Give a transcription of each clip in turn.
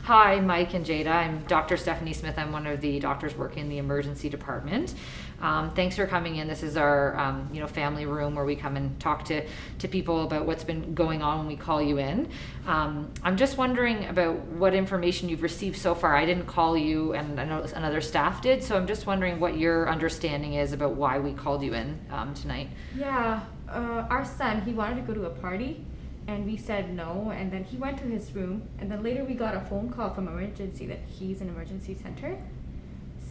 Hi, Mike and Jada. I'm Dr. Stephanie Smith. I'm one of the doctors working in the emergency department. Thanks for coming in. This is our, family room where we come and talk to people about what's been going on when we call you in. I'm just wondering about what information you've received so far. I didn't call you, and I know another staff did, so I'm just wondering what your understanding is about why we called you in tonight. Yeah, our son, he wanted to go to a party, and we said no, and then he went to his room, and then later we got a phone call from emergency that he's in emergency center.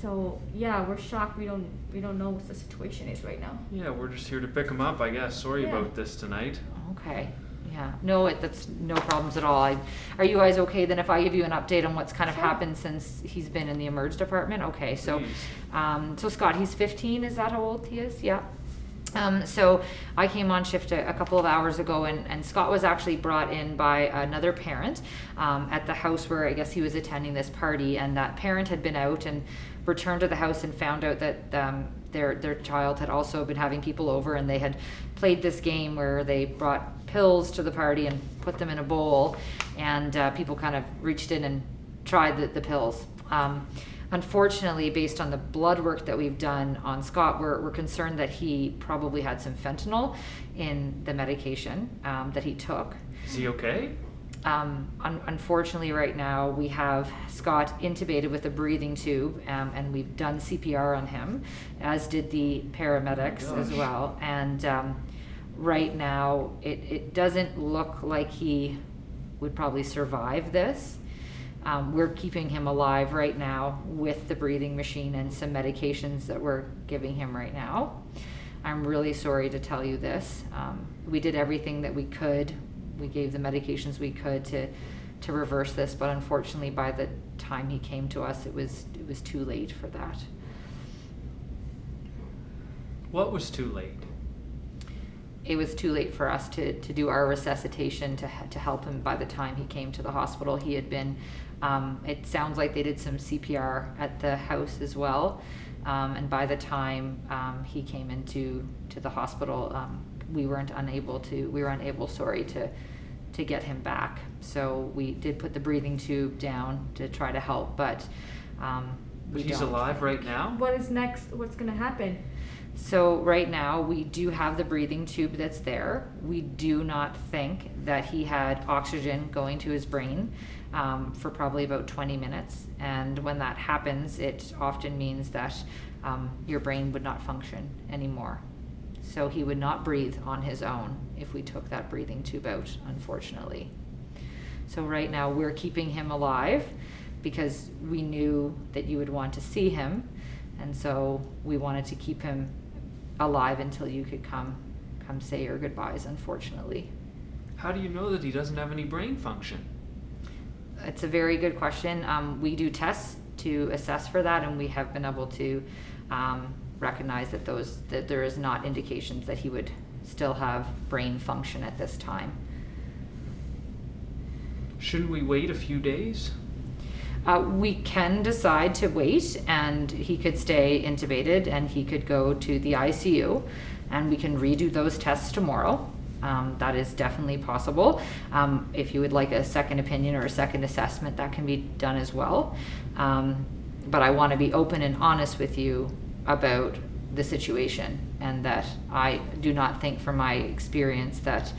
So yeah, we're shocked. We don't know what the situation is right now. Yeah, we're just here to pick him up, I guess. Sorry about this tonight. Okay. Yeah. No, that's no problems at all. Are you guys okay then if I give you an update on what's kind of happened since he's been in the emerge department? Okay. So, so Scott, he's 15. Is that how old he is? Yeah. So I came on shift a couple of hours ago, and Scott was actually brought in by another parent at the house where I guess he was attending this party, and that parent had been out and returned to the house and found out that their child had also been having people over, and they had played this game where they brought pills to the party and put them in a bowl, and people kind of reached in and tried the pills. Unfortunately, based on the blood work that we've done on Scott, we're concerned that he probably had some fentanyl in the medication that he took. Is he okay? Unfortunately, right now we have Scott intubated with a breathing tube, and we've done CPR on him, as did the paramedics as well. And right now, it doesn't look like he would probably survive this. We're keeping him alive right now with the breathing machine and some medications that we're giving him right now. I'm really sorry to tell you this. We did everything that we could. We gave the medications we could to reverse this, but unfortunately by the time he came to us, it was too late for that. What was too late? It was too late for us to do our resuscitation to help him. By the time he came to the hospital, he had been, it sounds like they did some CPR at the house as well. And by the time he came into the hospital, we were unable to get him back. So we did put the breathing tube down to try to help, but he's alive right now? What is next? What's going to happen? So right now we do have the breathing tube that's there. We do not think that he had oxygen going to his brain for probably about 20 minutes. And when that happens, it often means that your brain would not function anymore. So he would not breathe on his own if we took that breathing tube out, unfortunately. So right now we're keeping him alive because we knew that you would want to see him. And so we wanted to keep him alive until you could come say your goodbyes, unfortunately. How do you know that he doesn't have any brain function? It's a very good question. We do tests to assess for that, and we have been able to recognize that there is not indications that he would still have brain function at this time. Shouldn't we wait a few days? We can decide to wait, and he could stay intubated, and he could go to the ICU, and we can redo those tests tomorrow. That is definitely possible. If you would like a second opinion or a second assessment, that can be done as well. But I want to be open and honest with you about the situation, and that I do not think from my experience that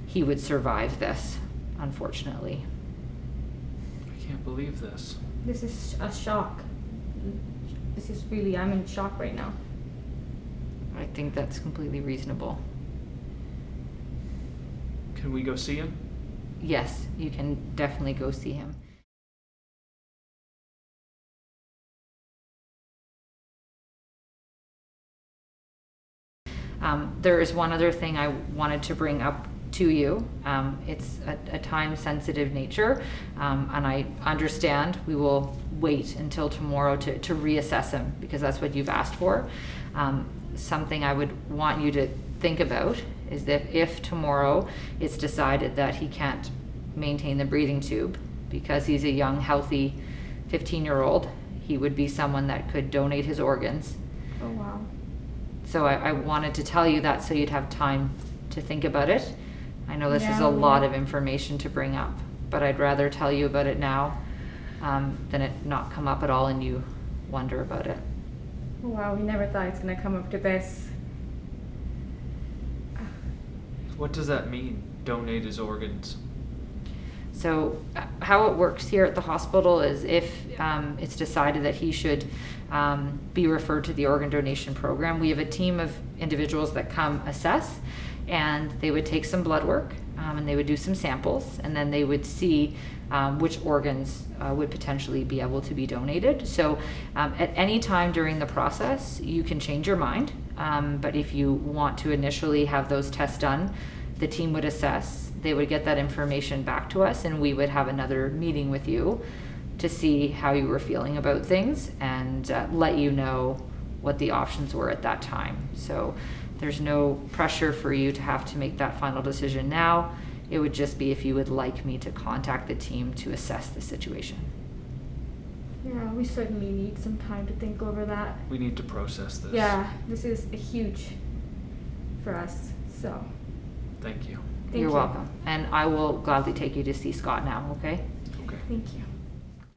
he would survive this, unfortunately. I can't believe this. This is a shock. I'm in shock right now. I think that's completely reasonable. Can we go see him? Yes, you can definitely go see him. There is one other thing I wanted to bring up to you. It's a time-sensitive nature, and I understand we will wait until tomorrow to reassess him because that's what you've asked for. Something I would want you to think about is that if tomorrow it's decided that he can't maintain the breathing tube because he's a young, healthy 15-year-old, he would be someone that could donate his organs. Oh, wow. So I wanted to tell you that so you'd have time to think about it. I know this is Yeah, a lot of information to bring up, but I'd rather tell you about it now than it not come up at all and you wonder about it. Oh, wow, we never thought it's gonna come up to this. What does that mean? Donate his organs. So how it works here at the hospital is if it's decided that he should be referred to the organ donation program, we have a team of individuals that come assess, and they would take some blood work and they would do some samples, and then they would see which organs would potentially be able to be donated. So at any time during the process, you can change your mind, but if you want to initially have those tests done, the team would assess, they would get that information back to us, and we would have another meeting with you to see how you were feeling about things and let you know what the options were at that time. So there's no pressure for you to have to make that final decision now. It would just be if you would like me to contact the team to assess the situation. Yeah, we certainly need some time to think over that. We need to process this. Yeah, this is a huge for us, so. Thank you. Thank You're you. welcome. And I will gladly take you to see Scott now, okay? Okay. Thank you.